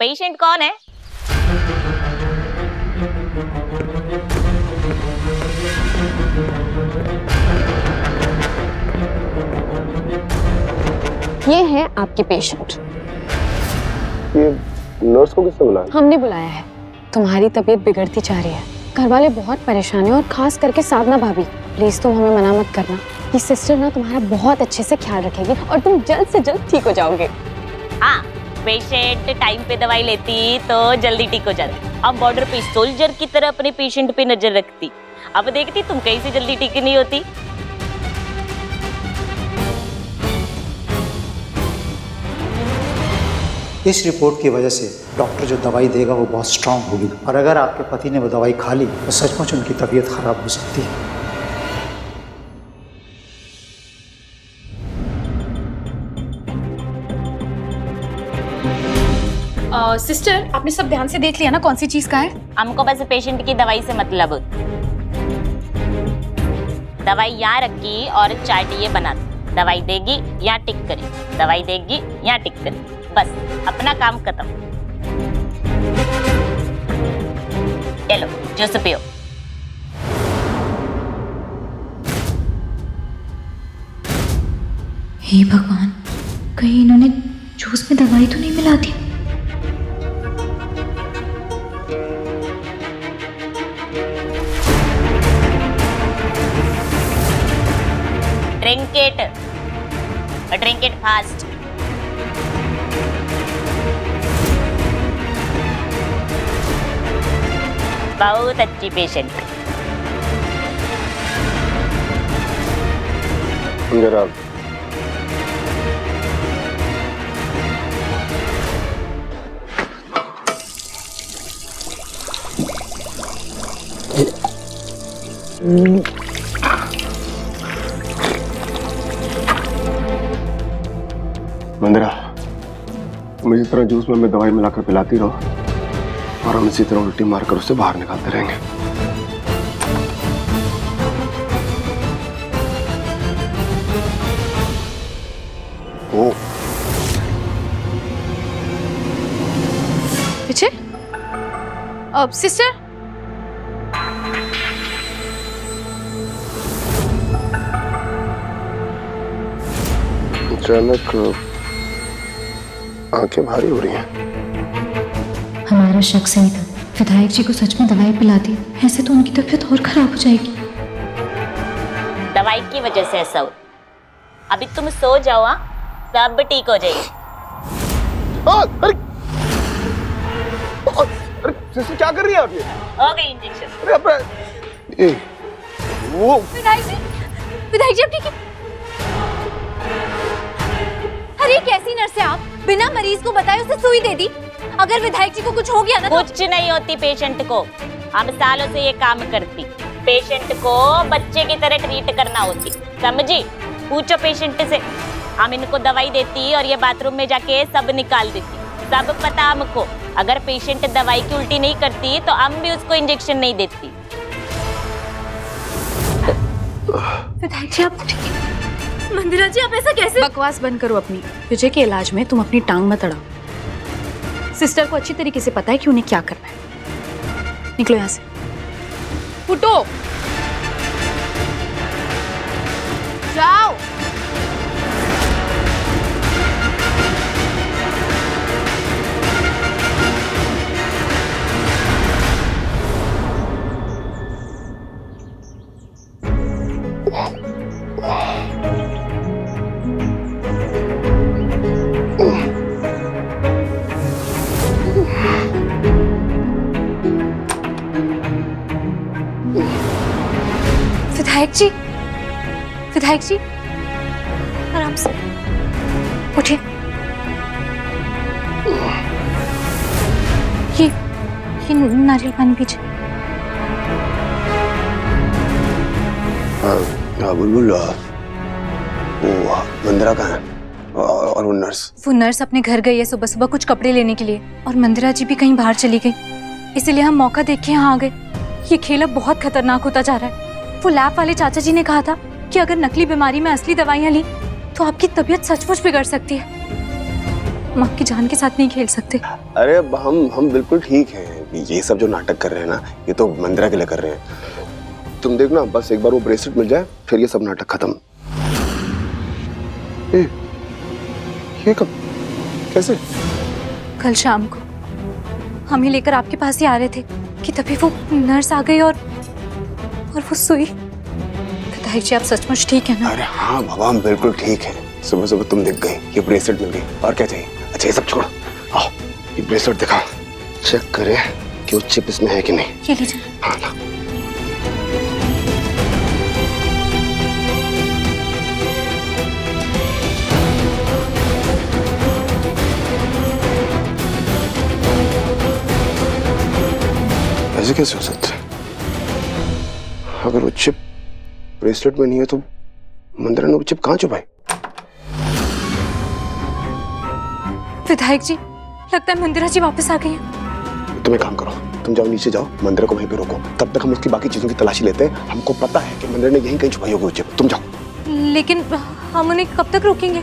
Patient कौन है? ये है आपके पेशेंट। ये नर्स को किसने बुलाया? हमने बुलाया है। तुम्हारी तबीयत बिगड़ती जा रही है, घर वाले बहुत परेशान हैं और खास करके साधना भाभी। प्लीज तुम हमें मना मत करना। ये सिस्टर ना तुम्हारा बहुत अच्छे से ख्याल रखेगी और तुम जल्द से जल्द ठीक हो जाओगे। हाँ, पेशेंट टाइम पे दवाई लेती तो जल्दी ठीक हो जाती। अब बॉर्डर पे सोल्जर की तरह अपने पेशेंट पे नजर रखती। अब देखती तुम कैसे जल्दी ठीक नहीं होती। इस रिपोर्ट की वजह से डॉक्टर जो दवाई देगा वो बहुत स्ट्रांग होगी और अगर आपके पति ने वो दवाई खा ली तो सचमुच उनकी तबीयत खराब हो सकती है। सिस्टर, आपने सब ध्यान से देख लिया ना कौन सी चीज का है? हमको बस पेशेंट की दवाई से मतलब। दवाई यहाँ रखी और चार्ट ये बना दी। दवाई देगी यहाँ टिक करे, दवाई देगी यहाँ टिक करे, बस अपना काम खत्म। चलो जूस पियो। हे भगवान, कहीं इन्होंने जूस में दवाई तो नहीं मिला दी? Drink it fast. बहुत अच्छी पेशेंट। जरा मंदिरा, तुम इसी तरह जूस में दवाई मिलाकर पिलाती रहो और हम इसी तरह उल्टी मारकर उसे बाहर निकालते रहेंगे। ओ पीछे। अब सिस्टर, अचानक आंखें भारी हो रही हैं। हमारा शक सही था, विधायक जी को सच में दवाई पिला दी, ऐसे तो उनकी तबीयत और खराब हो जाएगी। दवाई की वजह से ऐसा हो। अभी तुम सो जाओ, सब ठीक हो जाएगी। अरे सिस्टर क्या कर रही है आप? ये हो गई इंजेक्शन। अरे वो विधायक जी अब ठीक है? अरे कैसी नर्स है आप, बिना मरीज को बताए उसे सुई दे दी। अगर विधायक जी को कुछ हो गया ना तो... कुछ नहीं होती पेशेंट को। हम सालों से ये काम करती। पेशेंट को बच्चे की तरह ट्रीट करना होती, समझी? पूछो पेशेंट से। हम इनको दवाई देती और ये बाथरूम में जाके सब निकाल देती। सब पता हमको। अगर पेशेंट दवाई की उल्टी नहीं करती तो हम भी उसको इंजेक्शन नहीं देती। विधायक जी आप ठीक है? मंदिरा जी आप ऐसा कैसे? बकवास बंद करो अपनी। विजय के इलाज में तुम अपनी टांग मत अड़ाओ। सिस्टर को अच्छी तरीके से पता है कि उन्हें क्या करना है। निकलो यहाँ से। उठो, जाओ। विधायक जी आराम से उठिए। ये नारियल पानी पीजिए। हाँ बुलबुल, वो मंदिरा कहाँ है? और वो नर्स अपने घर गई है सुबह सुबह कुछ कपड़े लेने के लिए, और मंदिरा जी भी कहीं बाहर चली गई, इसीलिए हम मौका देख के यहाँ आ गए। ये खेल अब बहुत खतरनाक होता जा रहा है। वो लैब वाले चाचा जी ने कहा था कि अगर नकली बीमारी में असली दवाइयाँ ली तो आपकी तबीयत सचमुच बिगड़ सकती है। हम आपकी जान के साथ नहीं खेल सकते। अरे अब हम बिल्कुल ठीक हैं। ये सब जो नाटक कर रहे हैं ना, ये तो मंदिरा के लिए कर रहे हैं। तुम देखना, बस एक बार वो ब्रेसलेट मिल जाए फिर ये सब नाटक खत्म। ये कब, कैसे? कल शाम को हम ही लेकर आपके पास ही आ रहे थे कि तभी वो नर्स आ गई और वो सुई। विधायक जी, आप सचमुच ठीक है ना? अरे हाँ बाबा, हम बिल्कुल ठीक हैं। सुबह सुबह तुम दिख गई, ये ब्रेसलेट मिल गई, और क्या चाहिए? अच्छा ये सब छोड़ो, आओ ये ब्रेसलेट दिखाओ, चेक करें कि वो चिप इसमें है कि नहीं। ये लीजिए। हाँ ना। ऐसे कैसे हो सकता है? अगर वो चिप ब्रेसलेट में नहीं है तो मंदिरा ने वो चिप कहाँ छुपाई? विधायक जी, लगता है मंदिरा जी वापस आ गई हैं। तुम एक काम करो, तुम जाओ नीचे जाओ, मंदिरा को वहीं पे रोको, तब तक हम उसकी बाकी चीजों की तलाशी लेते हैं। हमको पता है कि मंदिरा ने यहीं कहीं छुपाई होगी वो चिप। तुम जाओ। लेकिन हम उन्हें कब तक रोकेंगे?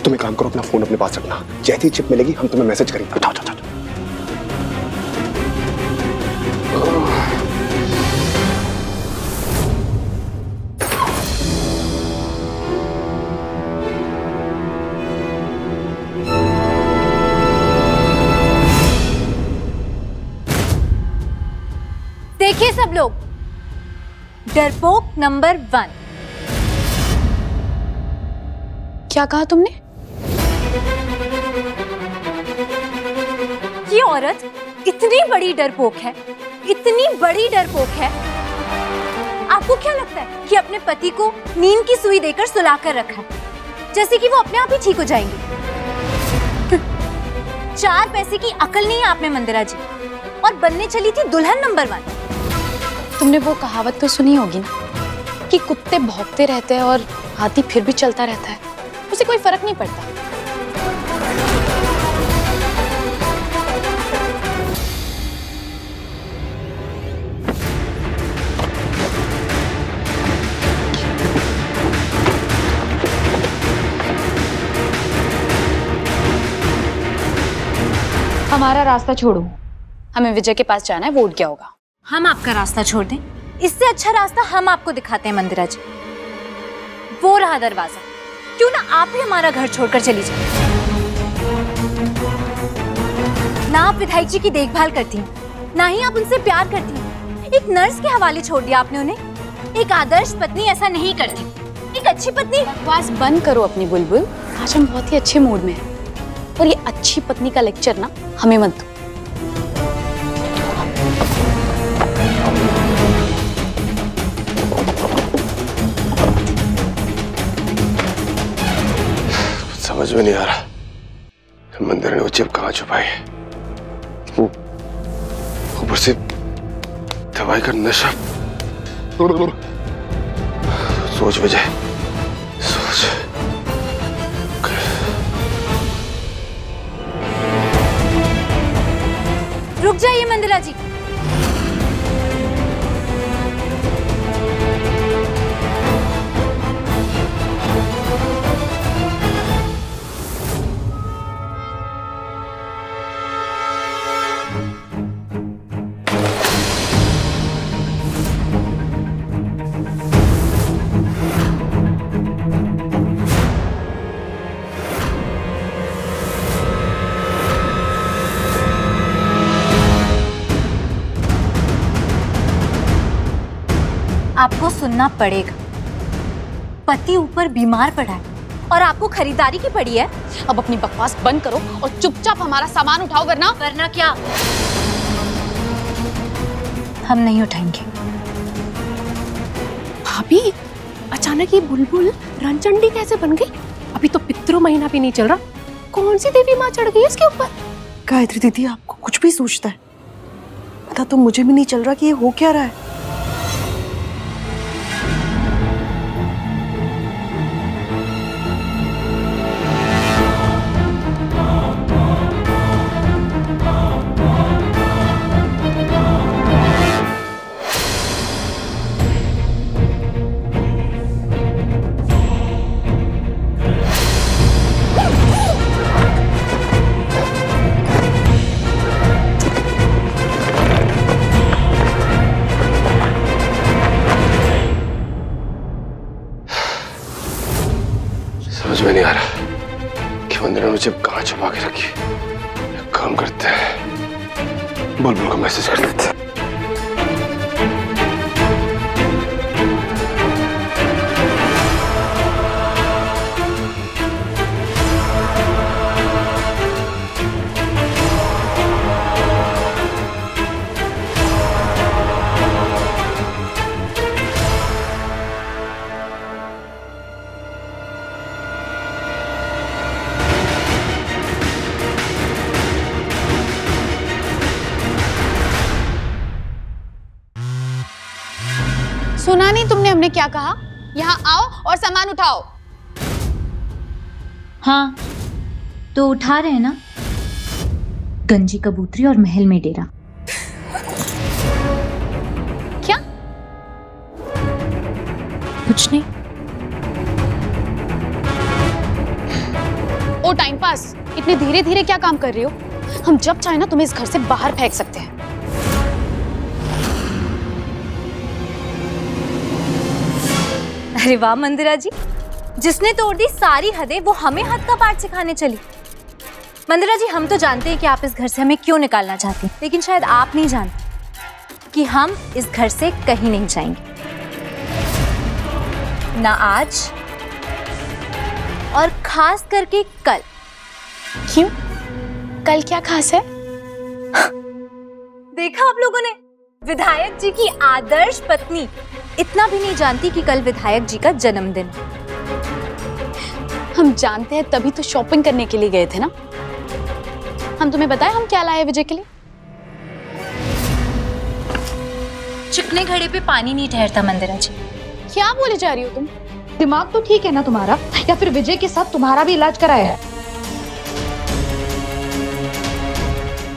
तुम एक काम करो, अपना फोन अपने पास रखना, जैसे ही चिप मिलेगी हम तुम्हें मैसेज करेंगे। जाओ जाओ जाओ। देखिए सब लोग, डरपोक नंबर 1। क्या कहा तुमने? ये औरत इतनी बड़ी डरपोक है, इतनी बड़ी डरपोक है। आपको क्या लगता है कि अपने पति को नींद की सुई देकर सुला कर रखा है, जैसे कि वो अपने आप ही ठीक हो जाएंगे? 4 पैसे की अकल नहीं है आप में मंदिरा जी, और बनने चली थी दुल्हन नंबर 1। तुमने वो कहावत तो सुनी होगी ना कि कुत्ते भौंकते रहते हैं और हाथी फिर भी चलता रहता है, उसे कोई फर्क नहीं पड़ता। हमारा रास्ता छोड़ो, हमें विजय के पास जाना है, वोट क्या होगा? हम आपका रास्ता छोड़ दें? इससे अच्छा रास्ता हम आपको दिखाते हैं मंदिरा जी। वो रहा दरवाजा, क्यों ना आप ही हमारा घर छोड़कर चली जाए। ना आप विधायक जी की देखभाल करती हैं, ना ही आप उनसे प्यार करती हैं। एक नर्स के हवाले छोड़ दिया आपने उन्हें। एक आदर्श पत्नी ऐसा नहीं करती। एक अच्छी पत्नी। बकवास बंद करो अपनी बुलबुल, आज हम बहुत ही अच्छे मूड में हैं और ये अच्छी पत्नी का लेक्चर ना हमें मत दो। समझ में नहीं आ रहा मंदिर ने वो चिप कहाँ छुपाई है। वो ऊपर से दवाई का नशा। सोच विजय, सोच। रुक जाइए मंदिरा जी। आपको सुनना पड़ेगा। पति ऊपर बीमार पड़ा है और आपको खरीदारी की पड़ी है। अब अपनी बकवास बंद करो और चुपचाप हमारा सामान उठाओ, वरना क्या? हम नहीं उठाएंगे। भाभी, अचानक ये बुलबुल रणचंडी कैसे बन गई? अभी तो पितृ महीना भी नहीं चल रहा, कौन सी देवी माँ चढ़ गई इसके ऊपर? गायत्री दीदी, आपको कुछ भी सोचता है, पता तो मुझे भी नहीं चल रहा कि ये हो क्या रहा है। छुपा के रखी। एक काम करते हैं, बुलबुल को मैसेज कर देते हैं। सुना नहीं तुमने हमने क्या कहा? यहाँ आओ और सामान उठाओ। हाँ तो उठा रहे हैं ना, गंजी कबूतरी और महल में डेरा। क्या? कुछ नहीं। ओ टाइम पास, इतने धीरे धीरे क्या काम कर रही हो? हम जब चाहे ना तुम्हें इस घर से बाहर फेंक सकते हैं। अरे वाह मंदिरा जी, जिसने तोड़ दी सारी हदें वो हमें हद का पाठ सिखाने चली। मंदिरा जी, हम तो जानते हैं कि आप इस घर से हमें क्यों निकालना चाहती हैं, लेकिन शायद आप नहीं जानते कि हम इस घर से कहीं नहीं जाएंगे, ना आज और खास करके कल। क्यों? कल क्या खास है? देखा आप लोगों ने, विधायक जी की आदर्श पत्नी इतना भी नहीं जानती कि कल विधायक जी का जन्मदिन। हम जानते हैं, तभी तो शॉपिंग करने के लिए गए थे ना। हम तुम्हें बताएं हम क्या लाए विजय के लिए? चिकने घड़े पे पानी नहीं ठहरता मंदिरा जी। क्या बोले जा रही हो तुम? दिमाग तो ठीक है ना तुम्हारा, या फिर विजय के साथ तुम्हारा भी इलाज कराया है?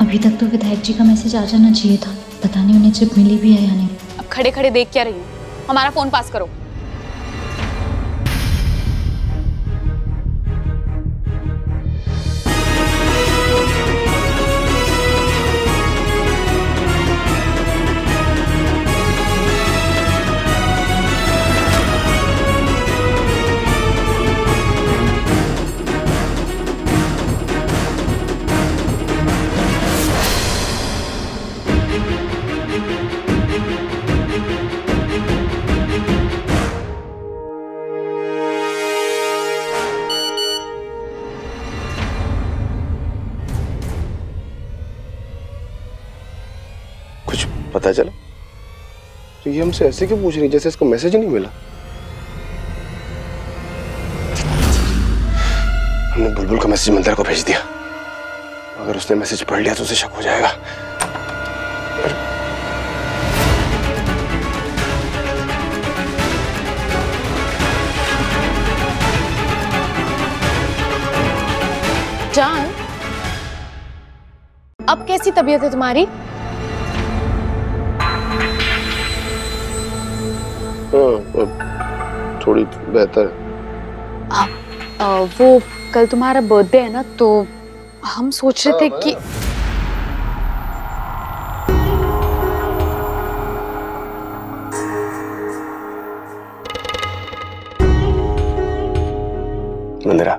अभी तक तो विधायक जी का मैसेज आ जाना चाहिए था, पता नहीं उन्हें चिप मिली भी है या नहीं। अब खड़े खड़े देख क्या रही हो? हमारा फोन पास करो। पता चला? तो ये हमसे ऐसे क्यों पूछ रही जैसे इसको मैसेज ही नहीं मिला? हमने बुलबुल का मैसेज मंदिरा को भेज दिया। अगर उसने मैसेज पढ़ लिया तो उसे शक हो जाएगा। जान, अब कैसी तबीयत है तुम्हारी? थोड़ी बेहतर। वो कल तुम्हारा बर्थडे है ना, तो हम सोच रहे थे कि मंदिरा,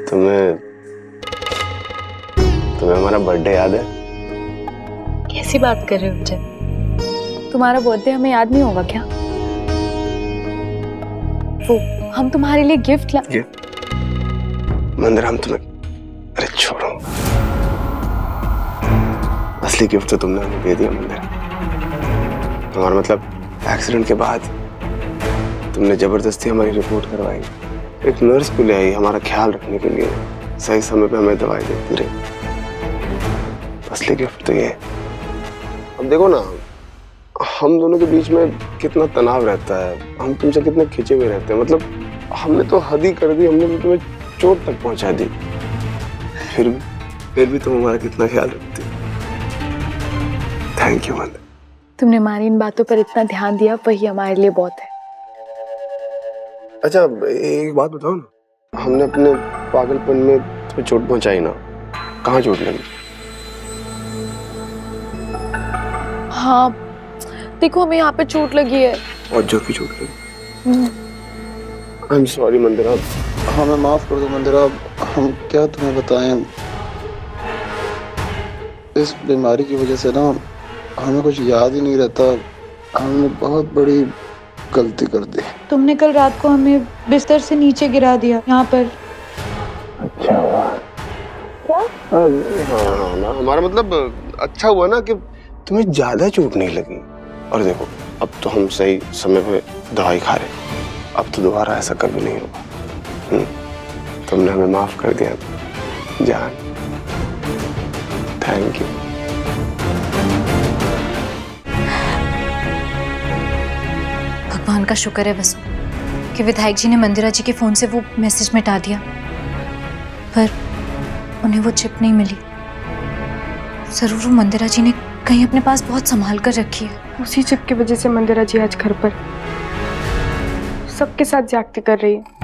तुम्हें हमारा बर्थडे याद है? कैसी बात कर रहे हो विजय? तुम्हारा बर्थडे हमें याद नहीं होगा क्या? वो हम तुम्हारे लिए गिफ्ट मंदिरा, हम तुम्हें, अरे छोड़ो, असली गिफ्ट तो तुमने हमें दे दिया मंदिरा। हमारा मतलब एक्सीडेंट के बाद तुमने जबरदस्ती हमारी रिपोर्ट करवाई, एक नर्स को ले आई हमारा ख्याल रखने के लिए, सही समय पे हमें दवाई देती रही। असली गिफ्ट तो ये है। अब देखो ना, हम दोनों के बीच में कितना तनाव रहता है, हम तुमसे कितने खिंचे हुए रहते हैं। मतलब हमने तो हद ही कर दी, हमने तो तुम्हें चोट तक पहुंचा दी, फिर भी तुम हमारा कितना ख्याल रखती हो। थैंक यू मंदिर। तुमने हमारी इन बातों पर इतना ध्यान दिया, वही हमारे लिए बहुत है। अच्छा एक बात बताओ ना, हमने अपने पागलपन में तुम्हें चोट पहुंचाई ना, कहाँ चोट लगी? हाँ देखो, हमें यहाँ पे चोट लगी है। और जो की चोट लगी। आई एम सॉरी मंदिरा, हमें माफ कर दो मंदिरा, हम क्या तुम्हें बताएं, इस बीमारी की वजह से ना हमें कुछ याद ही नहीं रहता। हमने बहुत बड़ी गलती कर दी। तुमने कल रात को हमें बिस्तर से नीचे गिरा दिया यहाँ पर। अच्छा हुआ क्या? हाँ ना, हमारा मतलब अच्छा हुआ ना कि तुम्हें ज्यादा चोट नहीं लगी। और देखो अब तो हम सही समय पे दवाई खा रहे, अब तो दोबारा ऐसा कभी नहीं होगा। तुमने हमें माफ कर दिया जान, थैंक यू। भगवान का शुक्र है बस कि विधायक जी ने मंदिरा जी के फोन से वो मैसेज मिटा दिया, पर उन्हें वो चिप नहीं मिली। जरूर वो मंदिरा जी ने कहीं अपने पास बहुत संभाल कर रखी है। उसी चिप की वजह से मंदिरा जी आज घर पर सबके साथ ज्यादती कर रही है।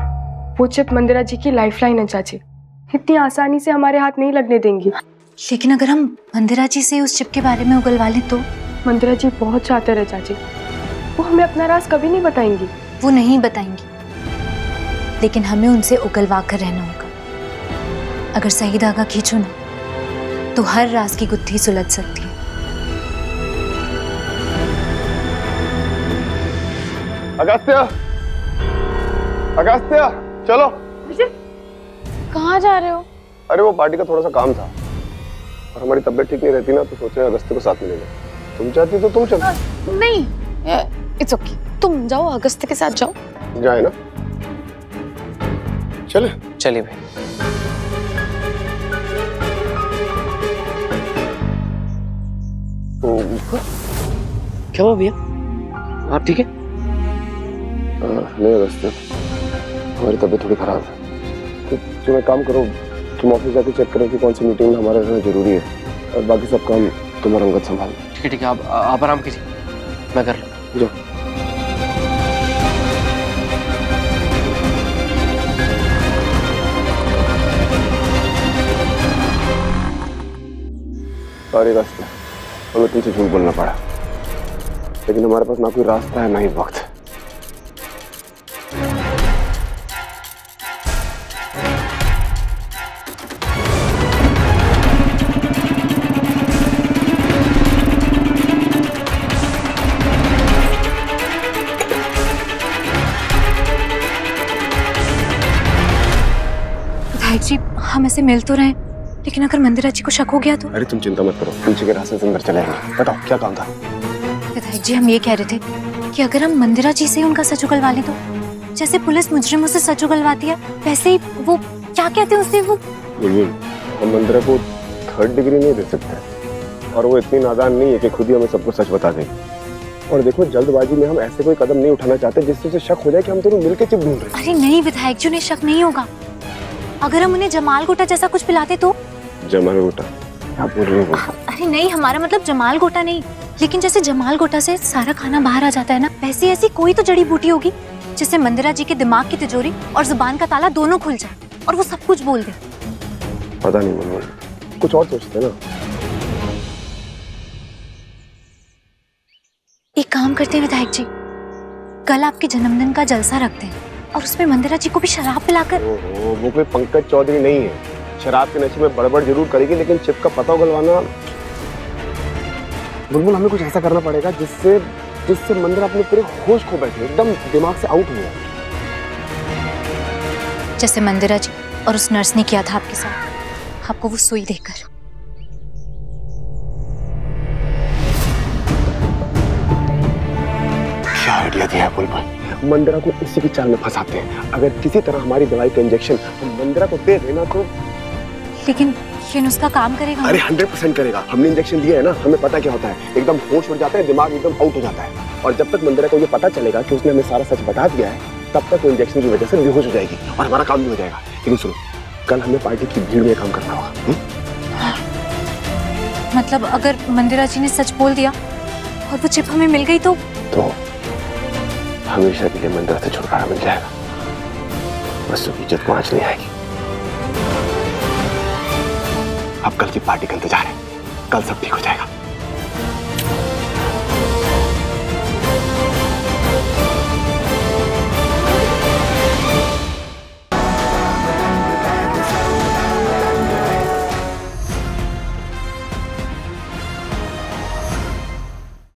वो चिप मंदिरा जी की लाइफलाइन है चाची, इतनी आसानी से हमारे हाथ नहीं लगने देंगी। लेकिन अगर हम मंदिरा जी से उस चिप के बारे में उगलवा लें तो? मंदिरा जी बहुत चाहते रहे चाची, वो हमें अपना राज कभी नहीं बताएंगी। वो नहीं बताएंगी, लेकिन हमें उनसे उगलवा कर रहना होगा। अगर सही धागा खींचो ना तो हर राज की गुत्थी सुलझ सकती है। अगस्त्या, अगस्त्या चलो। कहाँ जा रहे हो? अरे वो पार्टी का थोड़ा सा काम था और हमारी तबीयत ठीक नहीं रहती ना, तो सोचे अगस्त्या को साथ में ले जाओ। तुम चाहती तो तुम चलो। नहीं, इट्स ओके, तुम जाओ, अगस्त्य के साथ जाओ। जाए ना, चले चलिए भाई। क्या हुआ भैया, आप ठीक है? नहीं अगस्त्य, हमारी तबीयत थोड़ी खराब है। तो तुम एक काम करो, तुम ऑफिस जाके चेक करो कि कौन सी मीटिंग हमारे रहना जरूरी है, और बाकी सब काम तुम और अंगद संभाल। ठीक है, आप आराम कीजिए, मैं कर लूँ। जाओ। सॉरी अगस्त्य, हमें तुमसे झूठ बोलना पड़ा, लेकिन हमारे पास ना कोई रास्ता है ना ही वक्त। विधायक जी, हम ऐसे मिल तो रहे, लेकिन अगर मंदिरा जी को शक हो गया तो? अरे तुम चिंता मत करो, पीछे के रास्ते से अंदर चले आएंगे। बताओ क्या काम था? विधायक जी, हम ये कह रहे थे कि अगर हम मंदिरा जी से उनका सच उगलवा लें तो? जैसे पुलिस मुजरिमों से सच उगलवाती है, वैसे ही वो क्या कहते हैं उससे, वो बुलबुल, हम मंदिरा को 3rd डिग्री नहीं दे सकते, और वो इतनी नादान नहीं है कि खुद ही हमें सबको सच बता दे। और देखो, जल्दबाजी में हम ऐसे कोई कदम नहीं उठाना चाहते जिससे उसे शक हो जाए कि हम दोनों मिलकर चिप ढूंढ रहे हैं। अरे नहीं विधायक जी, उन्हें शक नहीं होगा। अगर हम उन्हें जमाल गोटा जैसा कुछ पिलाते तो? जमाल गोटा? क्या बोल रही हो? अरे नहीं, हमारा मतलब जमाल गोटा नहीं, लेकिन जैसे जमाल गोटा से सारा खाना बाहर आ जाता है ना, वैसी ऐसी कोई तो जड़ी बूटी होगी जिससे मंदिरा जी के दिमाग की तिजोरी और जुबान का ताला दोनों खुल जाए और वो सब कुछ बोल दे। पता नहीं मनोज, कुछ और सोचते ना। एक काम करते हैं विधायक जी, कल आपके जन्मदिन का जलसा रखते हैं और उसमें मंदिरा जी को भी शराब पिलाकर। वो कोई पंकज चौधरी नहीं है, शराब के नशे में बड़बड़ जरूर करेगी, लेकिन चिप का पता उगलवाना। बुलबुल, हमें कुछ ऐसा करना पड़ेगा जिससे मंदिरा अपने पूरे होश खो बैठे, एकदम दिमाग से आउट हो जाए। जैसे मंदिरा जी और उस नर्स ने किया था आपके साथ, आपको वो सुई देकर। क्या आइडिया दिया है बुलबुल, मंदिरा को उसी की चाल में फंसाते हैं। अगर किसी तरह हमारी दवाई का इंजेक्शन हम मंदिरा को दे देना तो। लेकिन ये नुस्खा काम करेगा? अरे 100% करेगा। हमने इंजेक्शन दिया है ना, हमें पता क्या होता है, एकदम होश उड़ जाता है, दिमाग एकदम आउट हो जाता है। और जब तक मंदिरा को ये पता चलेगा कि उसने हमें सारा सच बता दिया है, तब तक वो इंजेक्शन की वजह से बेहोश हो जाएगी और हमारा काम भी हो जाएगा। लेकिन सुनो, कल हमें पार्टी की भीड़ में काम करना होगा। मतलब अगर मंदिरा जी ने सच बोल दिया और वो चिप हमें मिल गई तो हमेशा के लिए मंदिरा से छुटकारा मिल जाएगा, बस उसकी इज्जत को आंच नहीं आएगी। अब कल की पार्टी का इंतजार है, कल सब ठीक हो जाएगा।